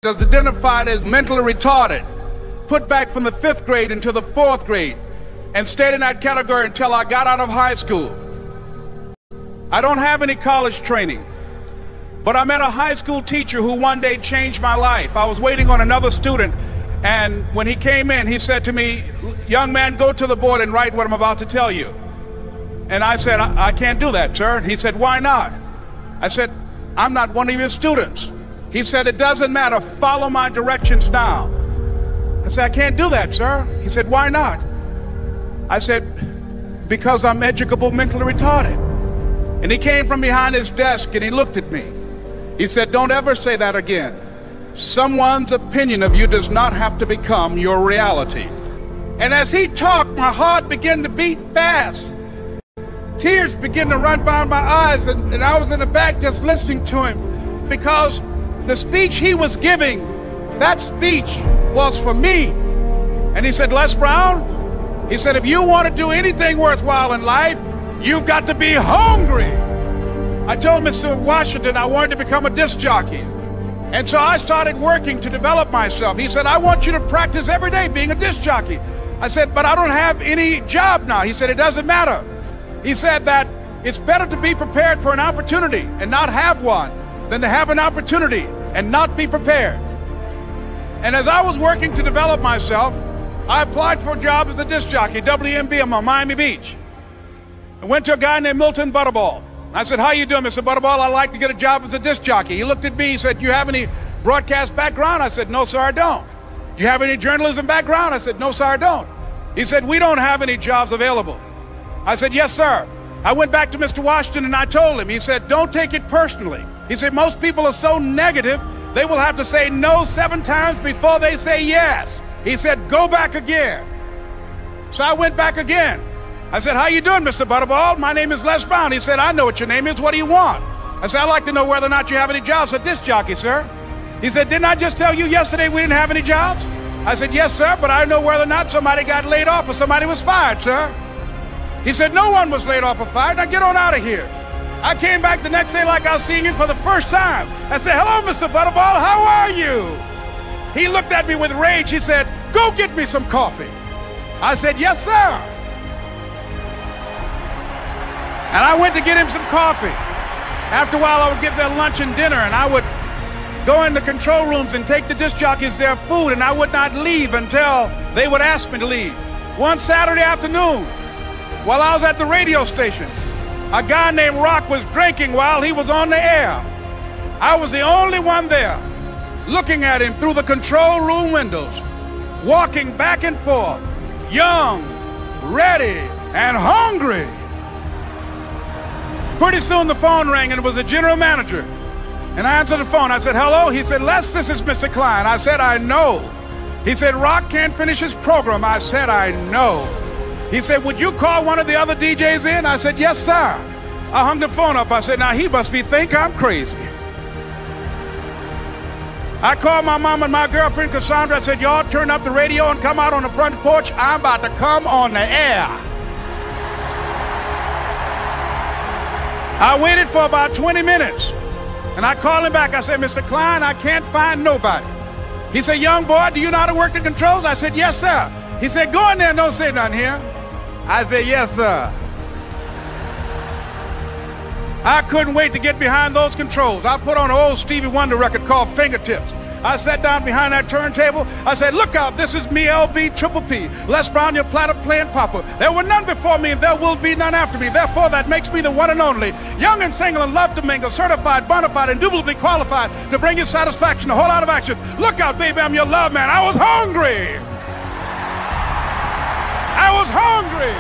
is identified as mentally retarded, put back from the 5th grade into the 4th grade, and stayed in that category until I got out of high school. I don't have any college training, but I met a high school teacher who one day changed my life. I was waiting on another student, and when he came in, he said to me, "Young man, go to the board and write what I'm about to tell you." And I said, I can't do that, sir. He said, "Why not?" I said, "I'm not one of your students." He said, "It doesn't matter, follow my directions now." I said, "I can't do that, sir." He said, "Why not?" I said, "Because I'm educable mentally retarded." And he came from behind his desk and he looked at me. He said, "Don't ever say that again. Someone's opinion of you does not have to become your reality." And as he talked, my heart began to beat fast. Tears began to run down my eyes, and I was in the back just listening to him, because the speech he was giving, that speech was for me. And he said, "Les Brown," he said, "if you want to do anything worthwhile in life, you've got to be hungry." I told Mr. Washington I wanted to become a disc jockey. And so I started working to develop myself. He said, "I want you to practice every day being a disc jockey." I said, "But I don't have any job now." He said, "It doesn't matter." He said that it's better to be prepared for an opportunity and not have one than to have an opportunity and not be prepared. And as I was working to develop myself, I applied for a job as a disc jockey, WMBM on Miami Beach. I went to a guy named Milton Butterball. I said, "How you doing, Mr. Butterball? I'd like to get a job as a disc jockey." He looked at me, he said, "You have any broadcast background?" I said, "No, sir, I don't." "You have any journalism background?" I said, "No, sir, I don't." He said, "We don't have any jobs available." I said, "Yes, sir." I went back to Mr. Washington and I told him. He said, "Don't take it personally." He said, "Most people are so negative, they will have to say no 7 times before they say yes." He said, "Go back again." So I went back again. I said, "How you doing, Mr. Butterball? My name is Les Brown." He said, "I know what your name is. What do you want?" I said, "I'd like to know whether or not you have any jobs for disc jockey, sir." He said, "Didn't I just tell you yesterday we didn't have any jobs?" I said, "Yes, sir, but I know whether or not somebody got laid off or somebody was fired, sir." He said, "No one was laid off or fired. Now get on out of here." I came back the next day like I was seeing him for the first time. I said, "Hello, Mr. Butterball, how are you?" He looked at me with rage. He said, "Go get me some coffee." I said, "Yes, sir." And I went to get him some coffee. After a while, I would get their lunch and dinner, and I would go in the control rooms and take the disc jockeys their food, and I would not leave until they would ask me to leave. One Saturday afternoon, while I was at the radio station, a guy named Rock was drinking while he was on the air. I was the only one there, looking at him through the control room windows, walking back and forth, young, ready, and hungry. Pretty soon the phone rang, and it was the general manager. And I answered the phone. I said, "Hello?" He said, "Les, this is Mr. Klein." I said, "I know." He said, "Rock can't finish his program." I said, "I know." He said, "Would you call one of the other DJs in?" I said, "Yes, sir." I hung the phone up. I said, "Now he must think I'm crazy." I called my mom and my girlfriend Cassandra. I said, "Y'all turn up the radio and come out on the front porch. I'm about to come on the air." I waited for about 20 minutes, and I called him back. I said, "Mr. Klein, I can't find nobody." He said, "Young boy, do you know how to work the controls?" I said, "Yes, sir." He said, "Go in there and don't say nothing here." I said, "Yes, sir." I couldn't wait to get behind those controls. I put on an old Stevie Wonder record called Fingertips. I sat down behind that turntable. I said, "Look out, this is me, LB Triple P, Les Brown, your platter playing papa. There were none before me, and there will be none after me. Therefore, that makes me the one and only. Young and single and love to mingle, certified, bona fide, indubitably qualified to bring you satisfaction, a whole lot of action. Look out, baby, I'm your love man." I was hungry. I was hungry.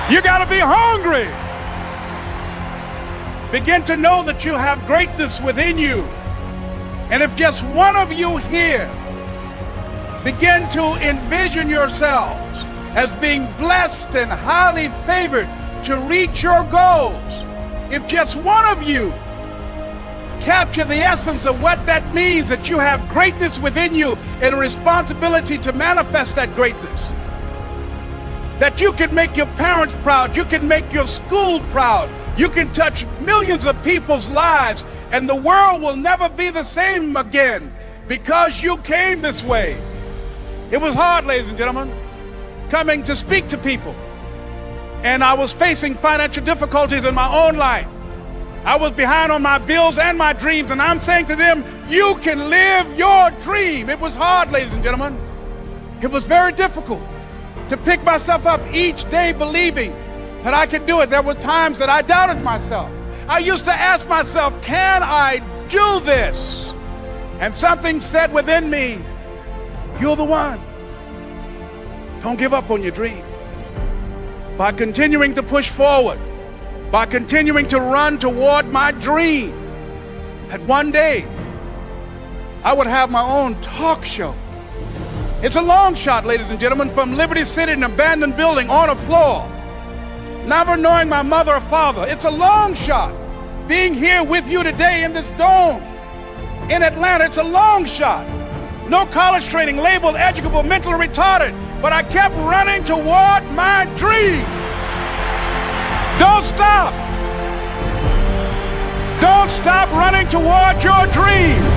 You got to be hungry. Begin to know that you have greatness within you. And if just one of you here begin to envision yourselves as being blessed and highly favored to reach your goals, if just one of you capture the essence of what that means, that you have greatness within you and a responsibility to manifest that greatness, that you can make your parents proud, you can make your school proud, you can touch millions of people's lives And the world will never be the same again because you came this way. It was hard, ladies and gentlemen, coming to speak to people. And I was facing financial difficulties in my own life. I was behind on my bills and my dreams, and I'm saying to them, you can live your dream. It was hard, ladies and gentlemen. It was very difficult to pick myself up each day believing that I could do it. There were times that I doubted myself. I used to ask myself, can I do this? And something said within me, you're the one. Don't give up on your dream. By continuing to push forward, by continuing to run toward my dream, that one day I would have my own talk show. It's a long shot, ladies and gentlemen, from Liberty City, an abandoned building on a floor, never knowing my mother or father. It's a long shot. Being here with you today in this dome in Atlanta, it's a long shot. No college training, labeled educable, mentally retarded, but I kept running toward my dream. Don't stop. Don't stop running toward your dream.